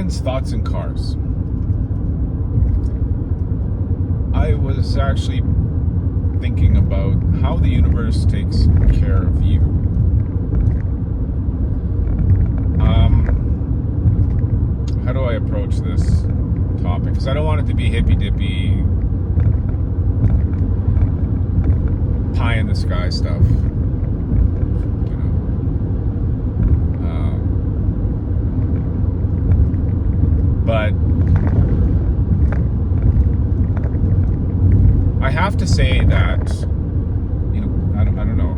Ryan's thoughts in cars. I was actually thinking about how the universe takes care of you. How do I approach this topic? Because I don't want it to be hippy-dippy, pie in the sky stuff. But I have to say that, I don't know.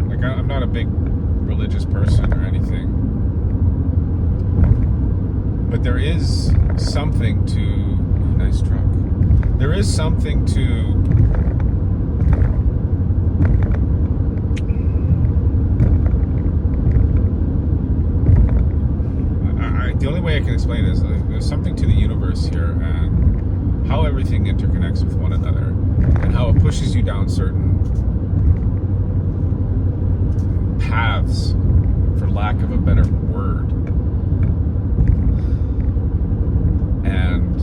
Like, I'm not a big religious person or anything, but there is something to, nice truck. There is something to the only way I can explain it is there's something to the universe here and how everything interconnects with one another and how it pushes you down certain paths, for lack of a better word. And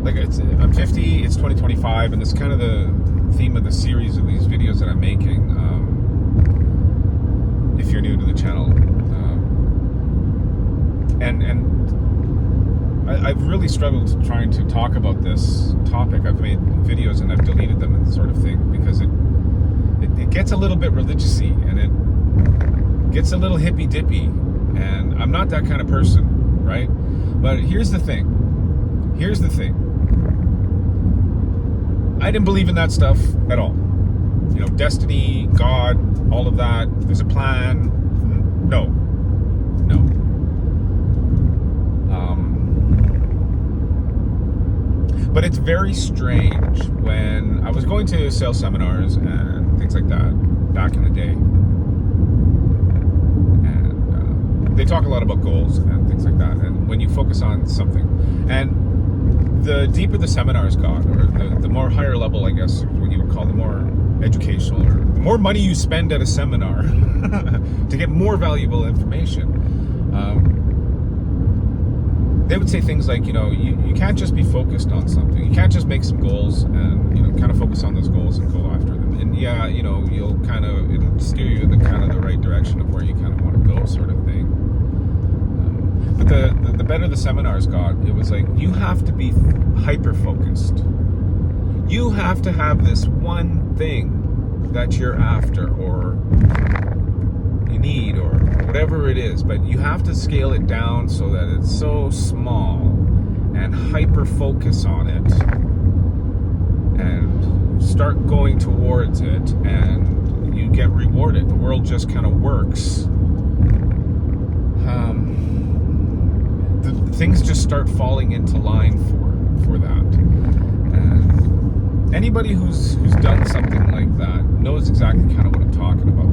like, I'm 50, it's 2025, and this is kind of the theme of the series of these videos that I'm making. If you're new to the channel, and I've really struggled trying to talk about this topic. I've made videos and I've deleted them and sort of thing because it gets a little bit religious-y and it gets a little hippy-dippy, and I'm not that kind of person, right? But here's the thing. I didn't believe in that stuff at all. Destiny, God, all of that. There's a plan. No. But it's very strange when I was going to sales seminars and things like that back in the day. And they talk a lot about goals and things like that. And when you focus on something, and the deeper the seminars got, or the more higher level, I guess, what you would call the more educational, or the more money you spend at a seminar to get more valuable information, they would say things like, you can't just be focused on something. You can't just make some goals and, kind of focus on those goals and go after them. And yeah, you'll it'll steer you in the right direction of where you kind of want to go, sort of thing. But the better the seminars got, it was like, you have to be hyper-focused. You have to have this one thing that you're after, or you need, or whatever it is, but you have to scale it down so that it's so small and hyper focus on it and start going towards it, and you get rewarded. The world just kind of works. Things just start falling into line for that. And anybody who's done something like that knows exactly kind of what I'm talking about.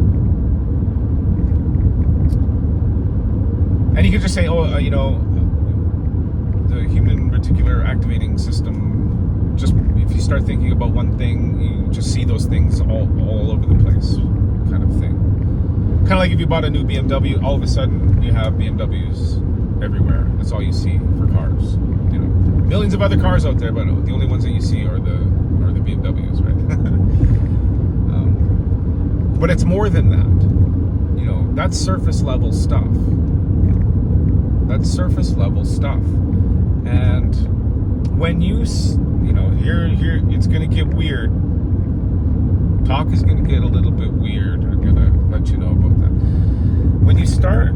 And you could just say, the human reticular activating system, just if you start thinking about one thing, you just see those things all over the place, kind of thing. Kind of like if you bought a new BMW, all of a sudden you have BMWs everywhere. That's all you see for cars. Millions of other cars out there, but the only ones that you see are the BMWs, right? But it's more than that. That's surface level stuff. That's surface level stuff. And when you here it's going to get weird. Talk is going to get a little bit weird. I'm going to let you know about that. When you start,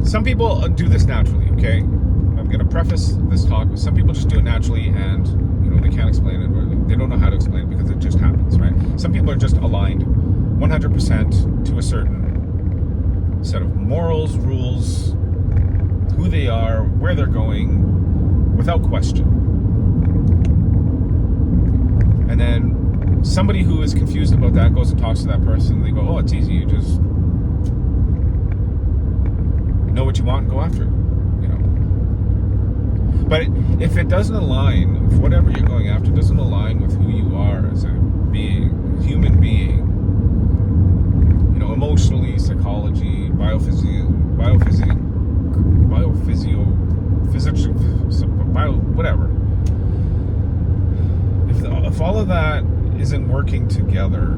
some people do this naturally, okay? I'm going to preface this talk with, some people just do it naturally, and they can't explain it, or they don't know how to explain it because it just happens, right? Some people are just aligned 100% to a certain set of morals, rules, who they are, where they're going, without question. And then somebody who is confused about that goes and talks to that person, and they go, oh, it's easy, you just know what you want and go after it, But if it doesn't align, if whatever you're going after doesn't align with who you are as a being, a human being, emotionally, psychology, biophysics, working together.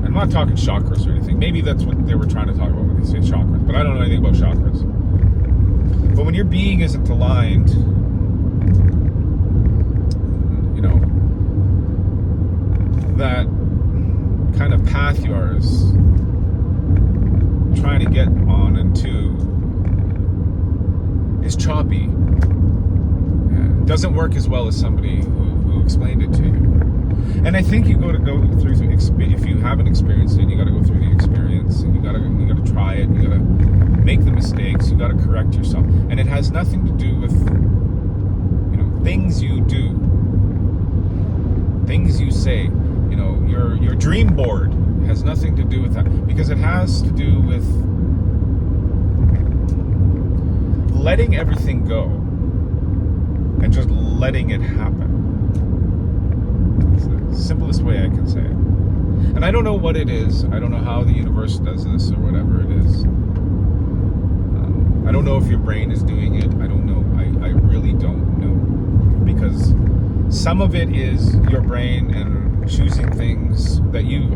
I'm not talking chakras or anything. Maybe that's what they were trying to talk about when they say chakras, but I don't know anything about chakras. But when your being isn't aligned, you know, that kind of path yours trying to get on into is choppy. It doesn't work as well as somebody who explained it to you. And I think you got to go through, if you haven't experienced it, you got to go through the experience, and you got to try it, you got to make the mistakes, you got to correct yourself. And it has nothing to do with, you know, things you do, things you say. You know, your dream board has nothing to do with that, because it has to do with letting everything go and just letting it happen. It's the simplest way I can say it. And I don't know what it is. I don't know how the universe does this or whatever it is. I don't know if your brain is doing it. I don't know. I really don't know. Because some of it is your brain and choosing things that you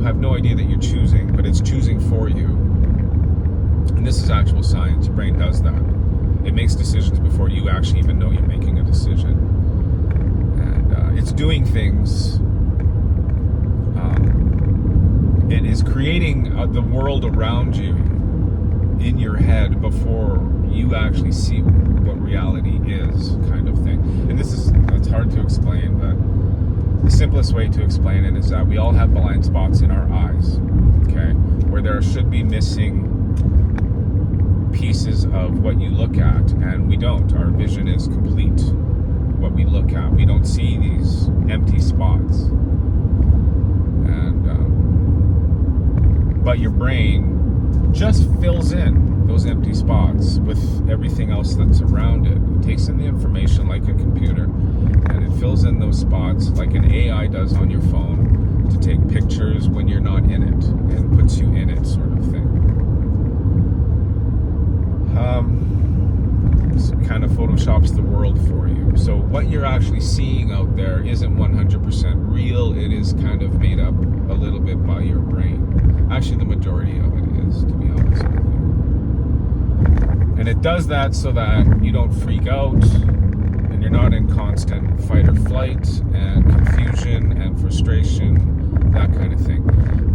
have no idea that you're choosing, but it's choosing for you. And this is actual science. Your brain does that. It makes decisions before you actually even know you're making a decision. And it's doing things. It is creating the world around you in your head before you actually see what reality is, kind of thing. And it's hard to explain, but the simplest way to explain it is that we all have blind spots in our eyes, okay, where there should be missing pieces of what you look at, and we don't. Our vision is complete. What we look at, we don't see these empty spots. And but your brain just fills in those empty spots with everything else that's around it. It takes in the information like a computer, and it fills in those spots like an AI does on your phone to take pictures when you're not in it and puts you in it, sort of thing. Kind of photoshops the world for you. So what you're actually seeing out there isn't 100% real. It is kind of made up a little bit by your brain. Actually, the majority of it is, to be honest with you. And it does that so that you don't freak out and you're not in constant fight or flight and confusion and frustration, that kind of thing.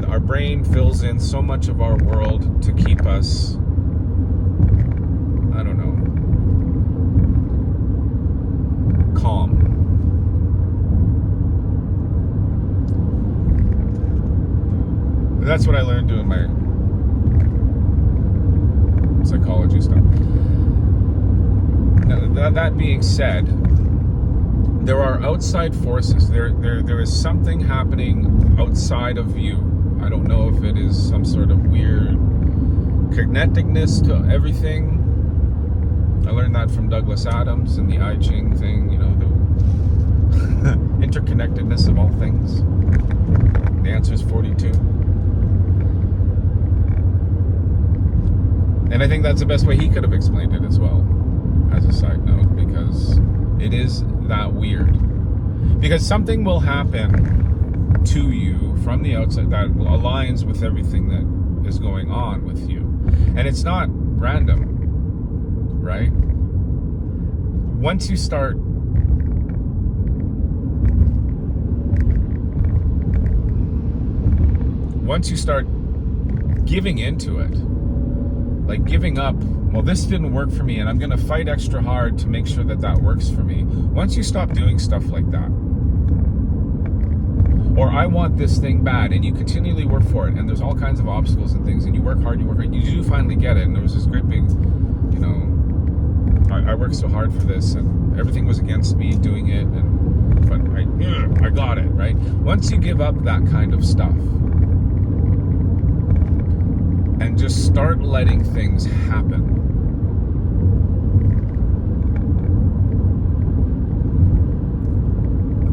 Our brain fills in so much of our world to keep us, I don't know, calm. That's what I learned doing my psychology stuff. Now, that being said, there are outside forces. There is something happening outside of you. I don't know if it is some sort of weird connectedness to everything. I learned that from Douglas Adams and the I Ching thing, you know, the interconnectedness of all things. The answer is 42. And I think that's the best way he could have explained it as well, as a side note, because it is that weird. Because something will happen to you from the outside that aligns with everything that is going on with you. And it's not random. Right? Once you start giving into it, like giving up, well, this didn't work for me and I'm going to fight extra hard to make sure that works for me. Once you stop doing stuff like that, or I want this thing bad, and you continually work for it, and there's all kinds of obstacles and things, and you work hard, you do finally get it, and there was this great big, you know, I worked so hard for this, and everything was against me doing it, but I got it, right? Once you give up that kind of stuff and just start letting things happen,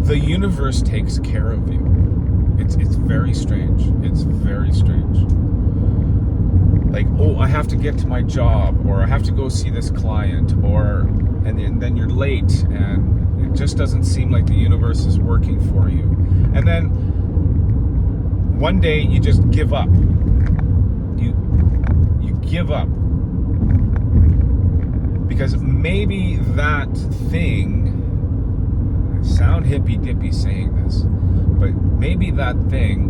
the universe takes care of you. It's very strange. It's very strange. Like, oh, I have to get to my job, or I have to go see this client, and then you're late, and it just doesn't seem like the universe is working for you. And then one day you just give up. You give up. Because maybe that thing, I sound hippy dippy saying this, but maybe that thing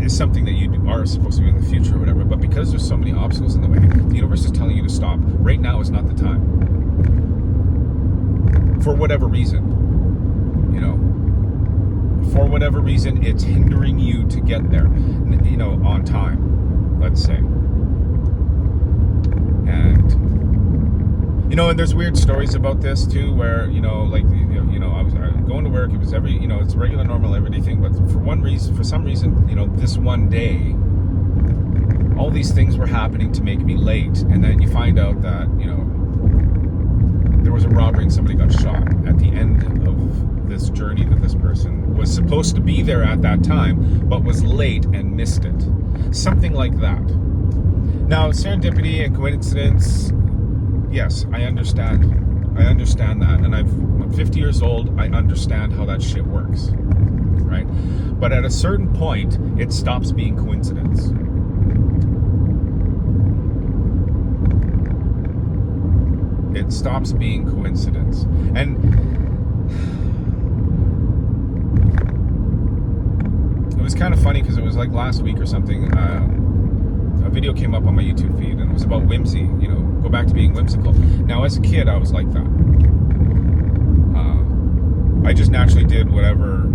is something that you are supposed to do in the future or whatever, but because there's so many obstacles in the way, the universe is telling you to stop. Right now is not the time. For whatever reason, you know, for whatever reason, it's hindering you to get there, you know, on time, let's say. And, you know, and there's weird stories about this too, where, you know, like, I was going to work, it was it's regular, normal, everything, but for some reason, you know, this one day, all these things were happening to make me late, and then you find out that, you know, there was a robbery and somebody got shot at the end of this journey that this person was supposed to be there at that time, but was late and missed it. Something like that. Now, serendipity and coincidence, yes, I understand that, and I'm 50 years old, I understand how that shit works, right? But at a certain point, it stops being coincidence. It stops being coincidence. And it was kind of funny because it was like last week or something, a video came up on my YouTube feed, and it was about whimsy, you know, go back to being whimsical. Now, as a kid, I was like that. I just naturally did whatever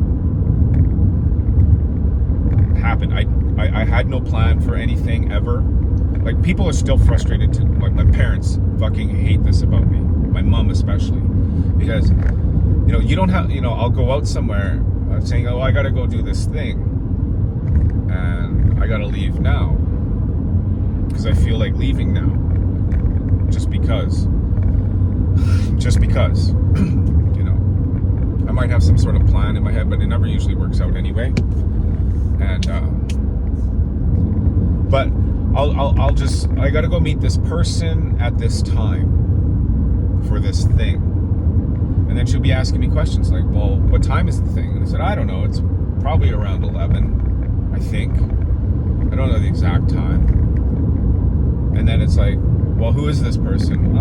happened. I had no plan for anything ever. Like, people are still frustrated too. Like, my parents fucking hate this about me. My mom especially. Because, you know, you don't have, you know, I'll go out somewhere saying, oh, I gotta go do this thing. And I gotta leave now. Because I feel like leaving now. Just because. You know. I might have some sort of plan in my head, but it never usually works out anyway. And, but I gotta go meet this person at this time for this thing. And then she'll be asking me questions like, well, what time is the thing? And I said, I don't know, it's probably around 11, I think. I don't know the exact time. And then it's like, well, who is this person?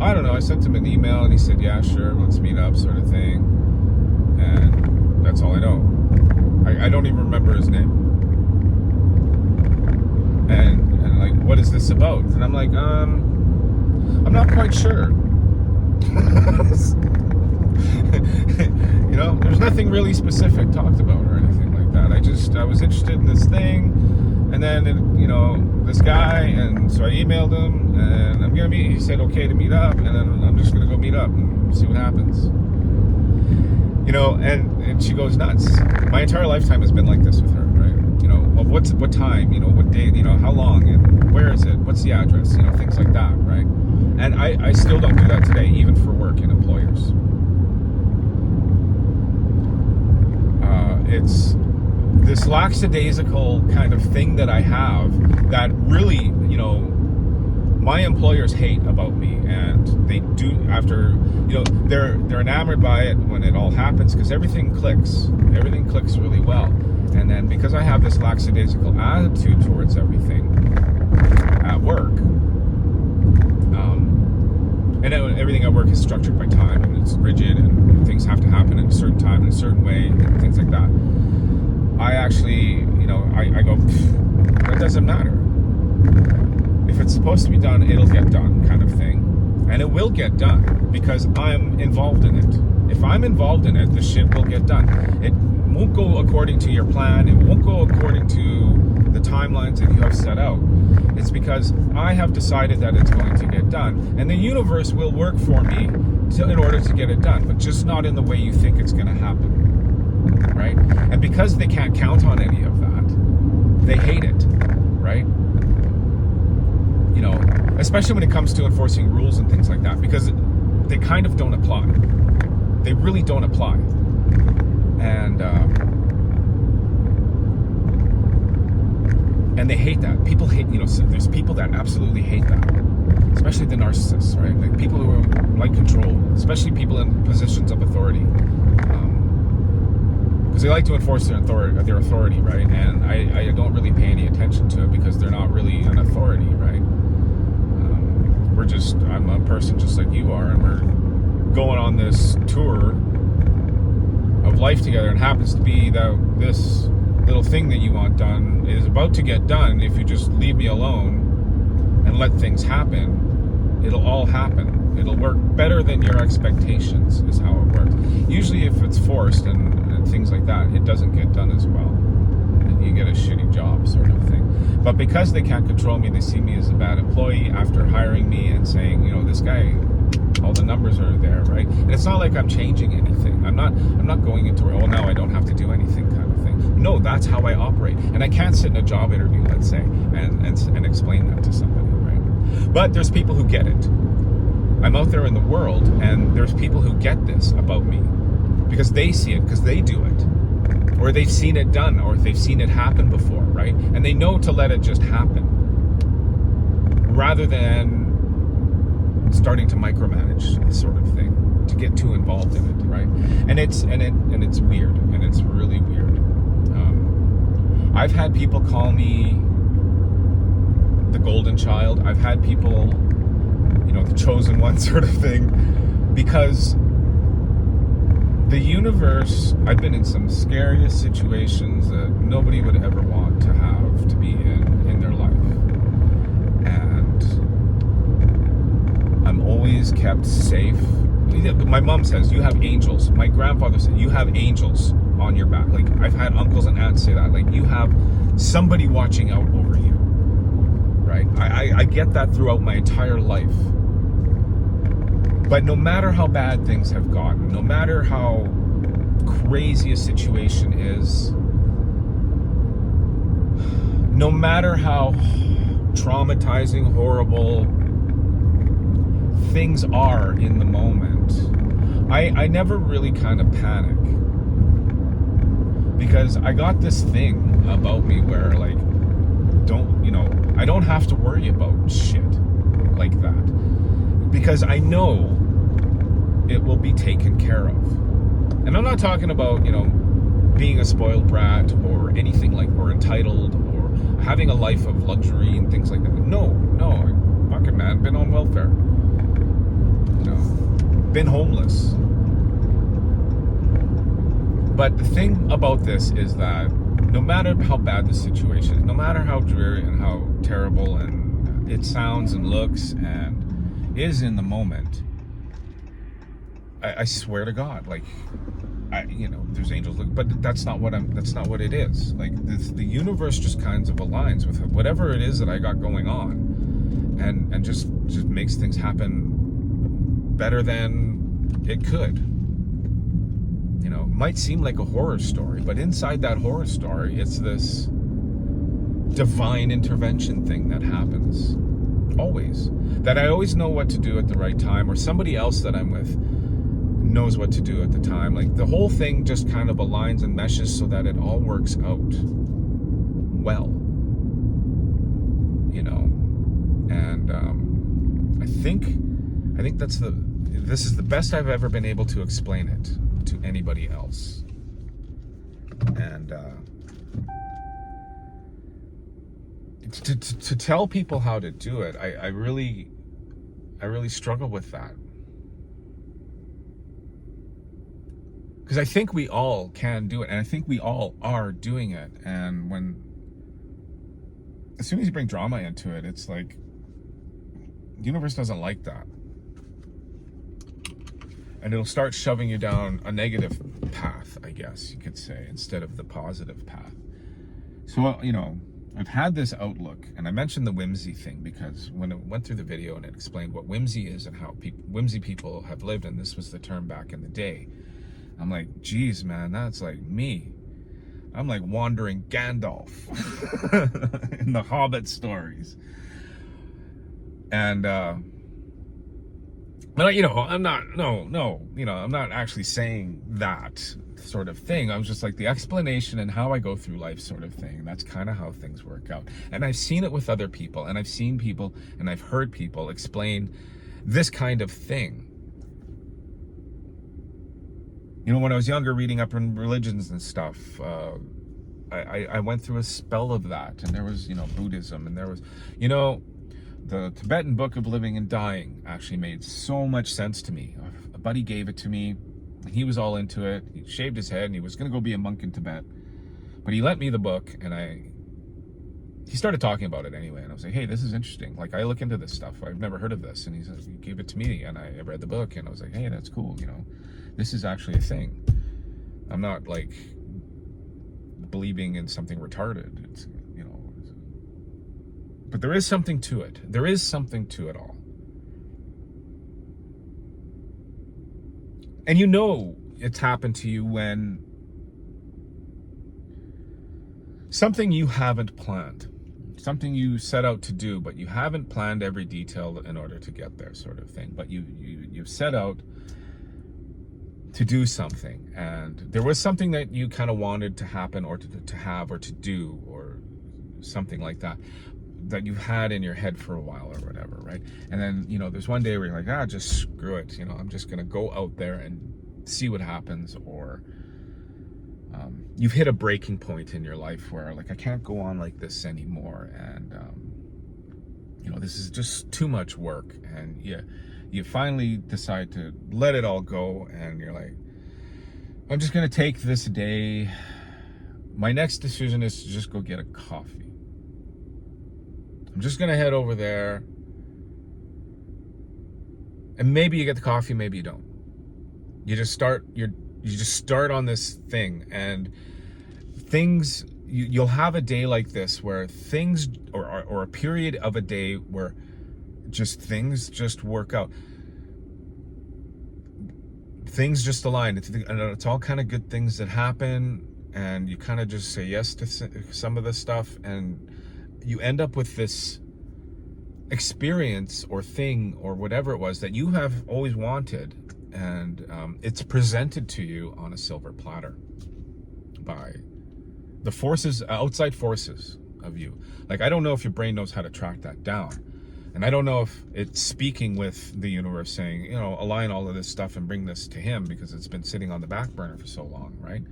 I don't know, I sent him an email and he said, yeah, sure, let's meet up, sort of thing. And that's all I know. I don't even remember his name. And like, what is this about? And I'm like, I'm not quite sure. You know, there's nothing really specific talked about or anything like that. I was interested in this thing, and then, you know, this guy, and so I emailed him, and I'm gonna meet. He said okay to meet up, and then I'm just gonna go meet up and see what happens. You know, and she goes nuts. My entire lifetime has been like this with her, right? You know, well, what time? You know, what date? You know, how long? And where is it? What's the address? You know, things like that, right? And I still don't do that today, even for work and employers. It's this lackadaisical kind of thing that I have that really, you know, my employers hate about me, and they do after, you know, they're enamored by it when it all happens, because everything clicks really well. And then because I have this lackadaisical attitude towards everything at work, and everything at work is structured by time, and it's rigid, and things have to happen in a certain time in a certain way, and things like that. I actually, you know, I go, that doesn't matter. If it's supposed to be done, it'll get done, kind of thing. And it will get done because I'm involved in it. If I'm involved in it, the shit will get done. It won't go according to your plan. It won't go according to the timelines that you have set out. It's because I have decided that it's going to get done. And the universe will work for me in order to get it done, but just not in the way you think it's going to happen. Right? And because they can't count on any of that, they hate it. Right? You know, especially when it comes to enforcing rules and things like that, because they kind of don't apply. They really don't apply. And they hate that. People hate, you know, there's people that absolutely hate that. Especially the narcissists, right? Like people who are, like, control, especially people in positions of authority. because they like to enforce their authority, right? And I don't really pay any attention to it because they're not really an authority, right? I'm a person just like you are, and we're going on this tour of life together, and happens to be that this little thing that you want done is about to get done. If you just leave me alone and let things happen, it'll all happen. It'll work better than your expectations, is how it works. Usually if it's forced and things like that, it doesn't get done as well. And you get a shitty job, sort of thing. But because they can't control me, they see me as a bad employee after hiring me and saying, this guy, all the numbers are there, right? And it's not like I'm changing anything. I'm not going into, now I don't have to do anything kind of thing. No, that's how I operate. And I can't sit in a job interview, let's say, and explain that to somebody, right? But there's people who get it. I'm out there in the world, and there's people who get this about me because they see it, because they do it, or they've seen it done, or they've seen it happen before, right? And they know to let it just happen rather than starting to micromanage this sort of thing, to get too involved in it, right? And it's weird, and it's really weird. I've had people call me the golden child. I've had people, the chosen one sort of thing, because the universe, I've been in some scariest situations that nobody would ever want to have to be in their life. And I'm always kept safe. My mom says, you have angels. My grandfather said, you have angels on your back. Like, I've had uncles and aunts say that. Like, you have somebody watching out over you, right? I get that throughout my entire life. But no matter how bad things have gotten, no matter how crazy a situation is, no matter how traumatizing, horrible things are in the moment, I never really kind of panic. Because I got this thing about me where, like, I don't have to worry about shit like that. Because I know it will be taken care of. And I'm not talking about, being a spoiled brat or anything like, or entitled, or having a life of luxury and things like that. No, fucking man, been on welfare. Been homeless. But the thing about this is that no matter how bad the situation is, no matter how dreary and how terrible and it sounds and looks and is in the moment, I swear to God, like, there's angels, but that's not what it is. Like, the universe just kind of aligns with whatever it is that I got going on, and just makes things happen better than it could. Might seem like a horror story, but inside that horror story, it's this divine intervention thing that happens. Always. That I always know what to do at the right time, or somebody else that I'm with knows what to do at the time. Like, the whole thing just kind of aligns and meshes so that it all works out well. And I think this is the best I've ever been able to explain it to anybody else. And to tell people how to do it, I really struggle with that. Because I think we all can do it, and I think we all are doing it. And as soon as you bring drama into it, it's like, the universe doesn't like that. And it'll start shoving you down a negative path, I guess you could say, instead of the positive path. So, I've had this outlook, and I mentioned the whimsy thing because when it went through the video and it explained what whimsy is and how whimsy people have lived, and this was the term back in the day, I'm like, geez, man, that's like me. I'm like wandering Gandalf in the Hobbit stories. And, but I'm not, I'm not actually saying that sort of thing. I was just like, the explanation and how I go through life sort of thing. That's kind of how things work out. And I've seen it with other people, and I've seen people, and I've heard people explain this kind of thing. You know, when I was younger, reading up on religions and stuff, I went through a spell of that. And there was, you know, Buddhism, and there was, you know, the Tibetan Book of Living and Dying actually made so much sense to me. A buddy gave it to me. He was all into it. He shaved his head and he was going to go be a monk in Tibet. But he lent me the book, and he started talking about it anyway. And I was like, hey, this is interesting. Like, I look into this stuff. I've never heard of this. And he says, he gave it to me, and I read the book, and I was like, hey, that's cool. You know, this is actually a thing. I'm not like believing in something retarded. It's, you know, but there is something to it. There is something to it all. And you know it's happened to you when something you haven't planned, something you set out to do, but you haven't planned every detail in order to get there, sort of thing. But you've set out to do something, and there was something that you kind of wanted to happen, or to have, or to do, or something like that, that you've had in your head for a while or whatever, right? And then, you know, there's one day where you're like, just screw it, you know, I'm just gonna go out there and see what happens. Or you've hit a breaking point in your life where, like, I can't go on like this anymore, and you know, this is just too much work, and you finally decide to let it all go, and you're like, I'm just gonna take this day. My next decision is to just go get a coffee. I'm just gonna head over there, and maybe you get the coffee, maybe you don't. You just start on this thing, and things, you'll have a day like this where things, or a period of a day where just things just work out. Things just align. It's all kind of good things that happen, and you kind of just say yes to some of this stuff, and you end up with this experience or thing or whatever it was that you have always wanted, and it's presented to you on a silver platter by the forces, outside forces of you. Like, I don't know if your brain knows how to track that down, and I don't know if it's speaking with the universe saying, you know, align all of this stuff and bring this to him, because it's been sitting on the back burner for so long, right?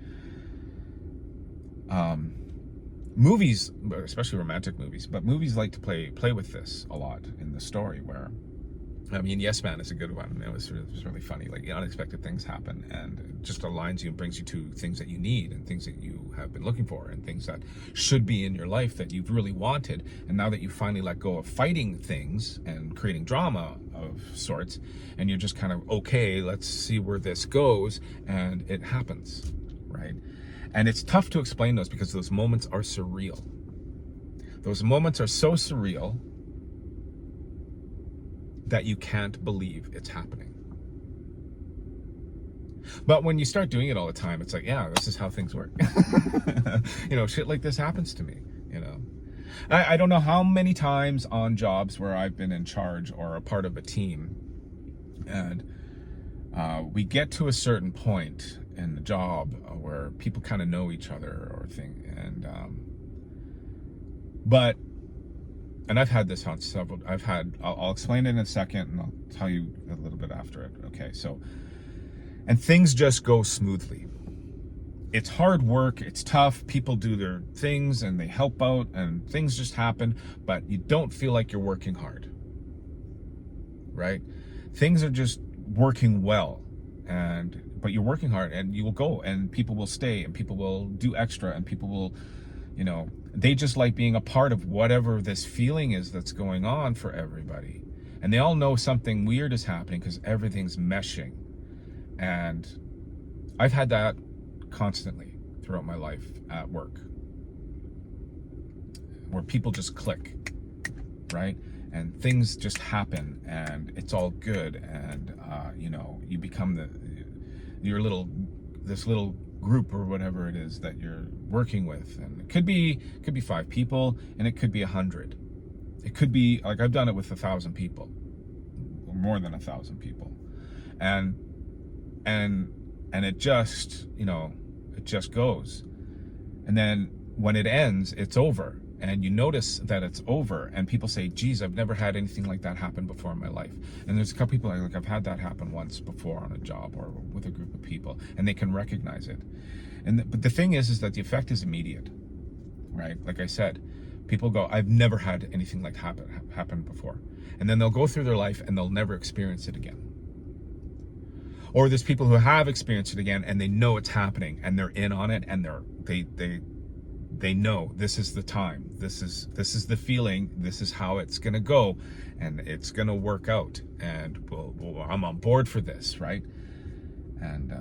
Movies, especially romantic movies, but movies like to play with this a lot in the story, where, I mean, Yes Man is a good one. It was really funny. Like, unexpected things happen, and it just aligns you and brings you to things that you need, and things that you have been looking for, and things that should be in your life that you've really wanted. And now that you finally let go of fighting things and creating drama of sorts, and you're just kind of, okay, let's see where this goes, and it happens, right? And it's tough to explain those, because those moments are surreal. Those moments are so surreal that you can't believe it's happening. But when you start doing it all the time, it's like, yeah, this is how things work. You know, shit like this happens to me, you know. I don't know how many times on jobs where I've been in charge or a part of a team, and we get to a certain point in the job where people kind of know each other or thing, and and I've had this on several, I'll explain it in a second, and I'll tell you a little bit after it. Okay, so, and things just go smoothly. It's hard work, it's tough, people do their things and they help out, and things just happen, but you don't feel like you're working hard, right? Things are just working well, but you're working hard, and you will go, and people will stay, and people will do extra, and people will, you know, they just like being a part of whatever this feeling is that's going on for everybody. And they all know something weird is happening, because everything's meshing. And I've had that constantly throughout my life at work, where people just click, right? And things just happen, and it's all good, and you know, you become this little group or whatever it is that you're working with. And it could be 5 people, and it could be 100. It could be, like, I've done it with 1,000 people, or more than 1,000 people, and it just, you know, it just goes. And then when it ends, it's over, and you notice that it's over, and people say, geez, I've never had anything like that happen before in my life. And there's a couple people like, I've had that happen once before on a job or with a group of people, and they can recognize it. But the thing is that the effect is immediate, right? Like I said, people go, I've never had anything like happen before. And then they'll go through their life and they'll never experience it again. Or there's people who have experienced it again and they know it's happening and they're in on it, and they know this is the time, this is the feeling, this is how it's gonna go, and it's gonna work out, and I'm on board for this, right? And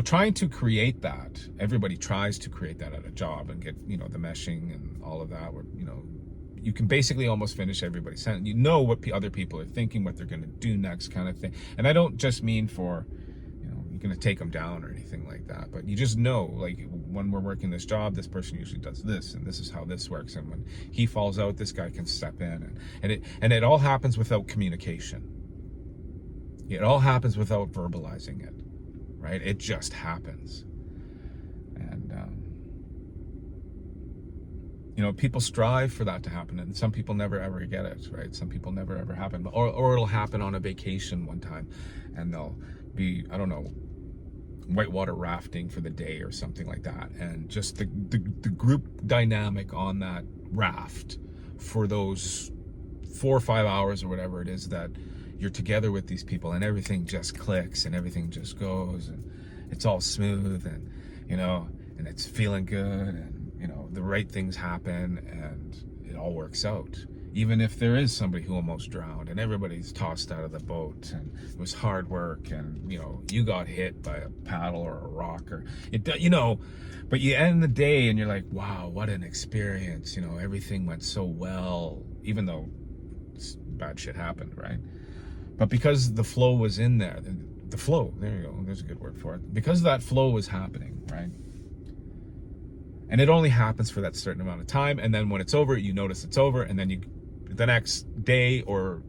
trying to create that, everybody tries to create that at a job and get the meshing and all of that, where you can basically almost finish everybody's sentence. You know what other people are thinking, what they're going to do next, kind of thing. And I don't just mean for, you're going to take them down or anything like that, but you just know, like, when we're working this job, this person usually does this, and this is how this works. And when he falls out, this guy can step in, and it all happens without communication. It all happens without verbalizing it, right? It just happens. And people strive for that to happen, and some people never ever get it, right? Some people never ever happen, or it'll happen on a vacation one time, and they'll be, I don't know, whitewater rafting for the day or something like that, and just the group dynamic on that raft for those 4 or 5 hours or whatever it is that you're together with these people, and everything just clicks and everything just goes, and it's all smooth, and and it's feeling good, and the right things happen, and it all works out. Even if there is somebody who almost drowned and everybody's tossed out of the boat and it was hard work, and you got hit by a paddle or a rock, or but you end the day and you're like, wow, what an experience. Everything went so well, even though bad shit happened, right? But because the flow was in there, the flow, there you go, there's a good word for it, because that flow was happening, right? And it only happens for that certain amount of time, and then when it's over, you notice it's over, and then the next day or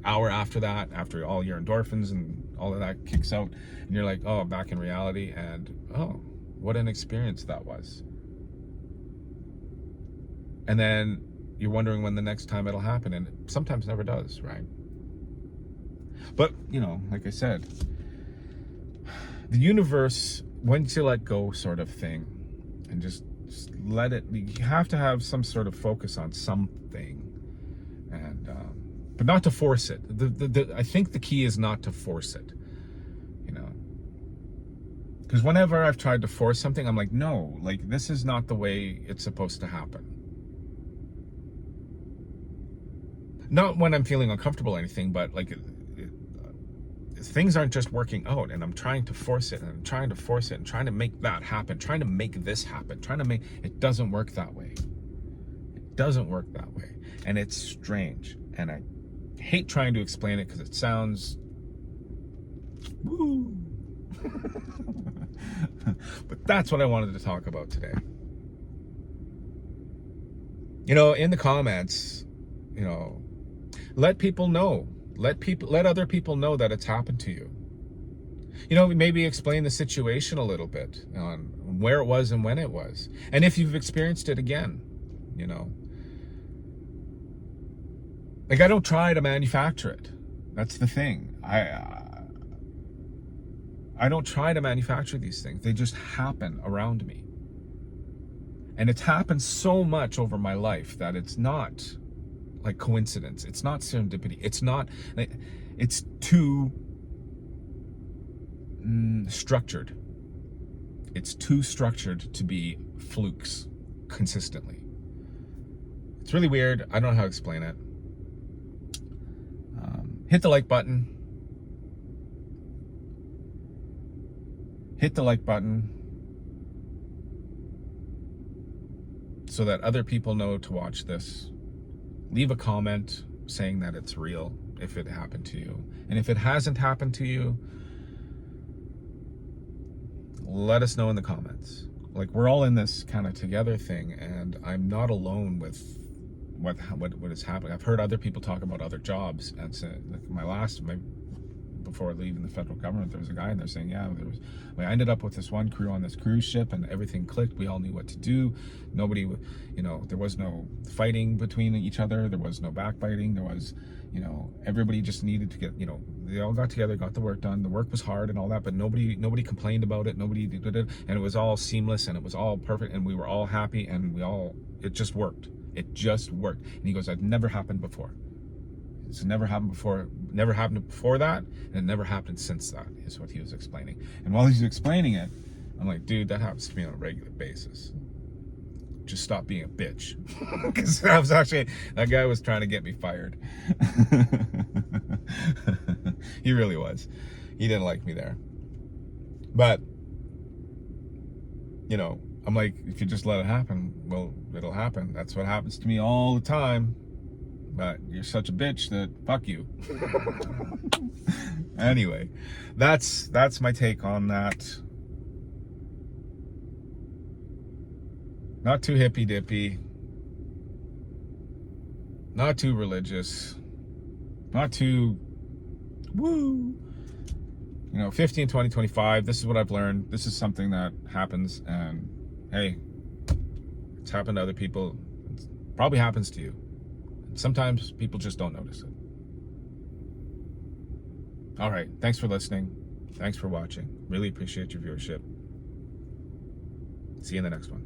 hour after that, after all your endorphins and all of that kicks out, and you're like, oh, back in reality, and oh, what an experience that was. And then you're wondering when the next time it'll happen, and it sometimes never does, right? But like I said, the universe, once you let go, sort of thing, and just let it, you have to have some sort of focus on something, and but not to force it. I think the key is not to force it, because whenever I've tried to force something, I'm like, no, like, this is not the way it's supposed to happen. Not when I'm feeling uncomfortable or anything, but like, things aren't just working out, and I'm trying to force it, and I'm trying to force it, and trying to make that happen, trying to make this happen, it doesn't work that way. It doesn't work that way. And it's strange. And I hate trying to explain it because it sounds woo. But that's what I wanted to talk about today. In the comments, let people know. Let other people know that it's happened to you. Maybe explain the situation a little bit on where it was and when it was, and if you've experienced it again. Like, I don't try to manufacture it. That's the thing. I don't try to manufacture these things. They just happen around me, and it's happened so much over my life that it's not like coincidence. It's not serendipity. It's too structured. It's too structured to be flukes consistently. It's really weird. I don't know how to explain it. Hit the like button. Hit the like button so that other people know to watch this. Leave a comment saying that it's real if it happened to you. And if it hasn't happened to you, let us know in the comments. Like, we're all in this kind of together thing, and I'm not alone with what is happening. I've heard other people talk about other jobs, and so, like, my before leaving the federal government, there was a guy in there saying, yeah, I ended up with this one crew on this cruise ship, and everything clicked. We all knew what to do. Nobody, you know, there was no fighting between each other. There was no backbiting. There was, you know, everybody just needed to get, you know, they all got together, got the work done. The work was hard and all that, but nobody complained about it. Nobody did it, and it was all seamless, and it was all perfect, and we were all happy, and it just worked. It just worked. And he goes, "I've never happened before. It's never happened before. Never happened before that, and it never happened since that," is what he was explaining. And while he's explaining it, I'm like, dude, that happens to me on a regular basis. Just stop being a bitch. Because that guy was trying to get me fired. He really was. He didn't like me there. But, you know, I'm like, if you just let it happen, well, it'll happen. That's what happens to me all the time. But you're such a bitch that fuck you. Anyway, that's my take on that. Not too hippy dippy, not too religious, not too woo. You know, 15, 20, 25, this is what I've learned. This is something that happens, and hey, it's happened to other people. It probably happens to you. Sometimes people just don't notice it. All right, thanks for listening. Thanks for watching. Really appreciate your viewership. See you in the next one.